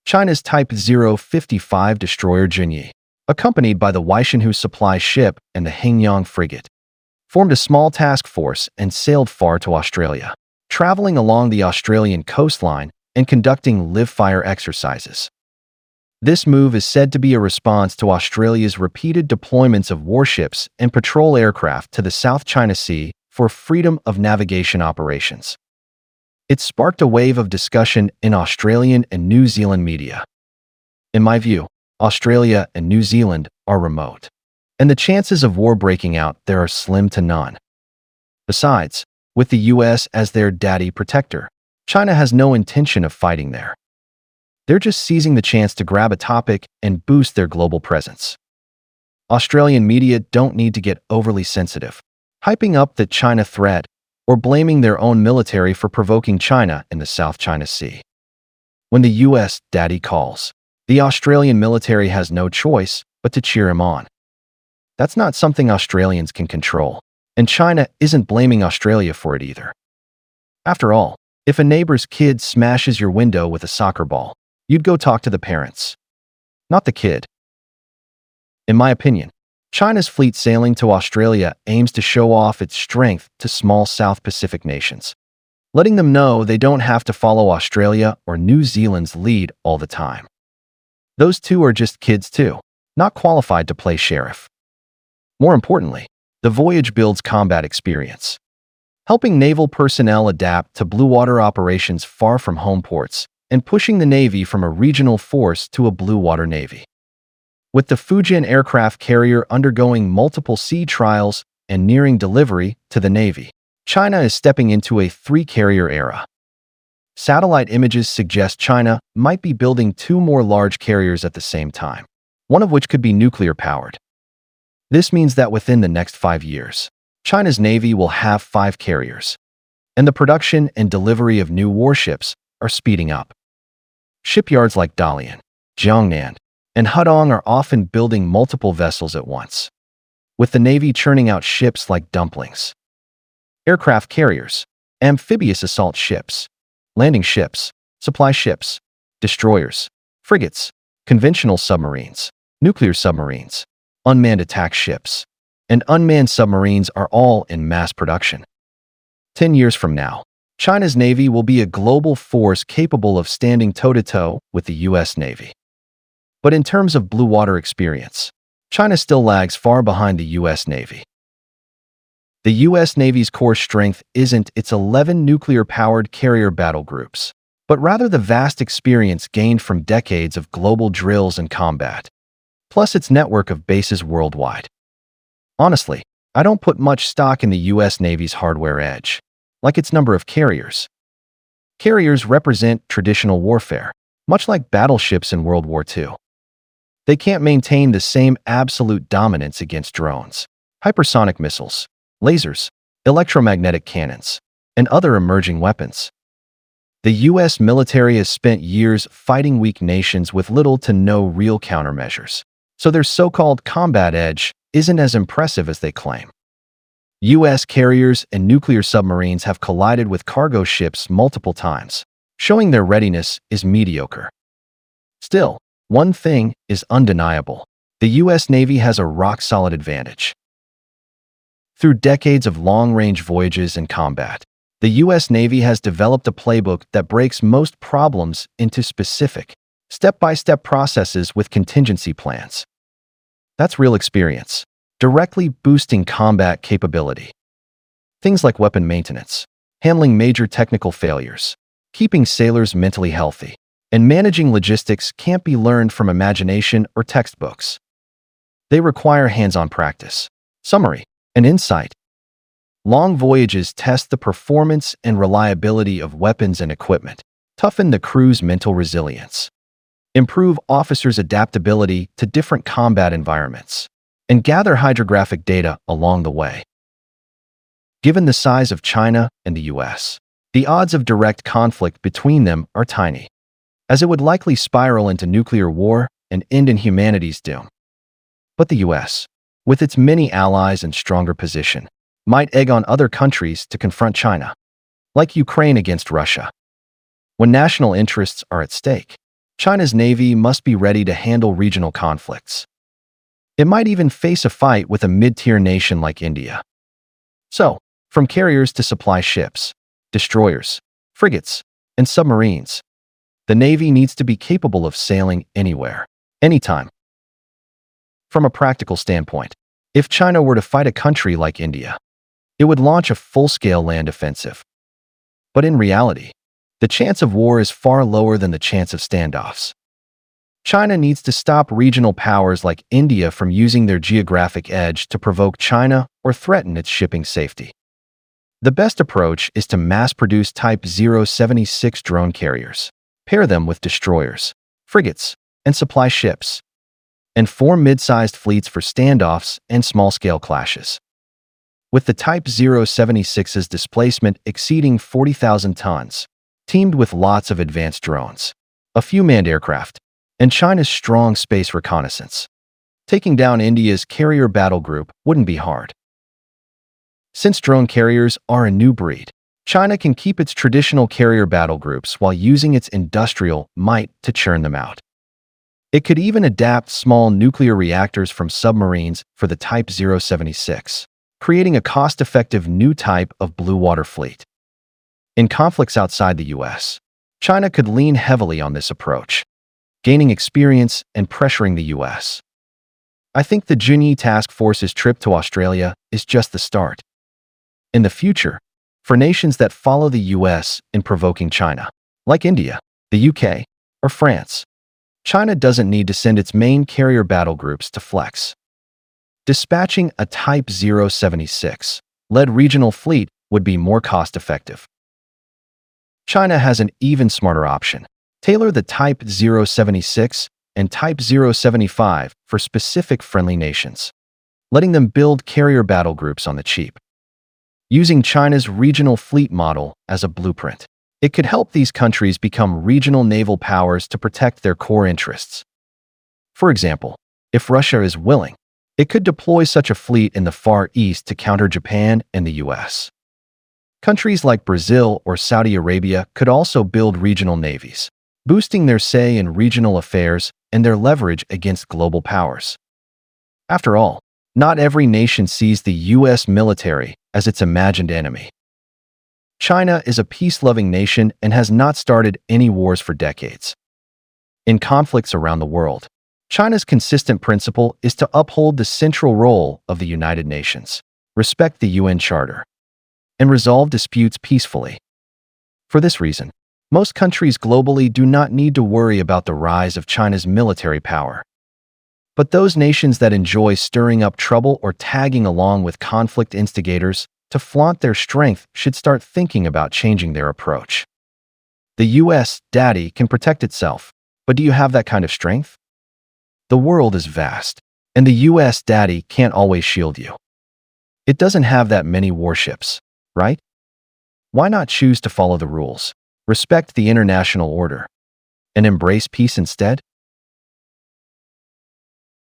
China's Type 055 destroyer Junyi, accompanied by the Weishenhu supply ship and the Hingyang frigate, formed a small task force and sailed far to Australia, traveling along the Australian coastline and conducting live-fire exercises. This move is said to be a response to Australia's repeated deployments of warships and patrol aircraft to the South China Sea for freedom of navigation operations. It sparked a wave of discussion in Australian and New Zealand media. In my view, Australia and New Zealand are remote, and the chances of war breaking out there are slim to none. Besides, with the US as their daddy protector, China has no intention of fighting there. They're just seizing the chance to grab a topic and boost their global presence. Australian media don't need to get overly sensitive, hyping up the China threat or blaming their own military for provoking China in the South China Sea. When the US daddy calls, the Australian military has no choice but to cheer him on. That's not something Australians can control, and China isn't blaming Australia for it either. After all, if a neighbor's kid smashes your window with a soccer ball, you'd go talk to the parents, not the kid. In my opinion, China's fleet sailing to Australia aims to show off its strength to small South Pacific nations, letting them know they don't have to follow Australia or New Zealand's lead all the time. Those two are just kids too, not qualified to play sheriff. More importantly, the voyage builds combat experience, helping naval personnel adapt to blue water operations far from home ports and pushing the Navy from a regional force to a blue water navy. With the Fujian aircraft carrier undergoing multiple sea trials and nearing delivery to the Navy, China is stepping into a three-carrier era. Satellite images suggest China might be building two more large carriers at the same time, one of which could be nuclear-powered. This means that within the next 5 years, China's Navy will have 5 carriers, and the production and delivery of new warships are speeding up. Shipyards like Dalian, Jiangnan, and Hudong are often building multiple vessels at once, with the Navy churning out ships like dumplings. Aircraft carriers, amphibious assault ships, landing ships, supply ships, destroyers, frigates, conventional submarines, nuclear submarines, unmanned attack ships, and unmanned submarines are all in mass production. 10 years from now, China's Navy will be a global force capable of standing toe-to-toe with the US Navy. But in terms of blue water experience, China still lags far behind the US Navy. The US Navy's core strength isn't its 11 nuclear-powered carrier battle groups, but rather the vast experience gained from decades of global drills and combat, plus its network of bases worldwide. Honestly, I don't put much stock in the US Navy's hardware edge, like its number of carriers. Carriers represent traditional warfare, much like battleships in World War II. They can't maintain the same absolute dominance against drones, hypersonic missiles, lasers, electromagnetic cannons, and other emerging weapons. The US military has spent years fighting weak nations with little to no real countermeasures, so their so-called combat edge isn't as impressive as they claim. US carriers and nuclear submarines have collided with cargo ships multiple times, showing their readiness is mediocre. Still, one thing is undeniable: the US Navy has a rock-solid advantage. Through decades of long-range voyages and combat, the US Navy has developed a playbook that breaks most problems into specific, step-by-step processes with contingency plans. That's real experience, directly boosting combat capability. Things like weapon maintenance, handling major technical failures, keeping sailors mentally healthy, and managing logistics can't be learned from imagination or textbooks. They require hands-on practice, summary, and insight. Long voyages test the performance and reliability of weapons and equipment, toughen the crew's mental resilience, improve officers' adaptability to different combat environments, and gather hydrographic data along the way. Given the size of China and the US, the odds of direct conflict between them are tiny, as it would likely spiral into nuclear war and end in humanity's doom. But the US, with its many allies and stronger position, might egg on other countries to confront China, like Ukraine against Russia. When national interests are at stake, China's navy must be ready to handle regional conflicts. It might even face a fight with a mid-tier nation like India. So, from carriers to supply ships, destroyers, frigates, and submarines, the navy needs to be capable of sailing anywhere, anytime. From a practical standpoint, if China were to fight a country like India, it would launch a full-scale land offensive. But in reality, the chance of war is far lower than the chance of standoffs. China needs to stop regional powers like India from using their geographic edge to provoke China or threaten its shipping safety. The best approach is to mass-produce Type 076 drone carriers, pair them with destroyers, frigates, and supply ships, and form mid-sized fleets for standoffs and small-scale clashes. With the Type 076's displacement exceeding 40,000 tons, teamed with lots of advanced drones, a few manned aircraft, and China's strong space reconnaissance, taking down India's carrier battle group wouldn't be hard. Since drone carriers are a new breed, China can keep its traditional carrier battle groups while using its industrial might to churn them out. It could even adapt small nuclear reactors from submarines for the Type 076, creating a cost-effective new type of blue water fleet. In conflicts outside the U.S., China could lean heavily on this approach, gaining experience and pressuring the U.S. I think the Junyi Task Force's trip to Australia is just the start. In the future, for nations that follow the U.S. in provoking China, like India, the U.K., or France, China doesn't need to send its main carrier battle groups to flex. Dispatching a Type 076-led regional fleet would be more cost-effective. China has an even smarter option. Tailor the Type 076 and Type 075 for specific friendly nations, letting them build carrier battle groups on the cheap. Using China's regional fleet model as a blueprint, it could help these countries become regional naval powers to protect their core interests. For example, if Russia is willing, it could deploy such a fleet in the Far East to counter Japan and the US. Countries like Brazil or Saudi Arabia could also build regional navies, boosting their say in regional affairs and their leverage against global powers. After all, not every nation sees the U.S. military as its imagined enemy. China is a peace-loving nation and has not started any wars for decades. In conflicts around the world, China's consistent principle is to uphold the central role of the United Nations, respect the UN Charter, and resolve disputes peacefully. For this reason, most countries globally do not need to worry about the rise of China's military power. But those nations that enjoy stirring up trouble or tagging along with conflict instigators to flaunt their strength should start thinking about changing their approach. The US, daddy, can protect itself, but do you have that kind of strength? The world is vast, and the US, daddy, can't always shield you. It doesn't have that many warships, right? Why not choose to follow the rules, respect the international order, and embrace peace instead?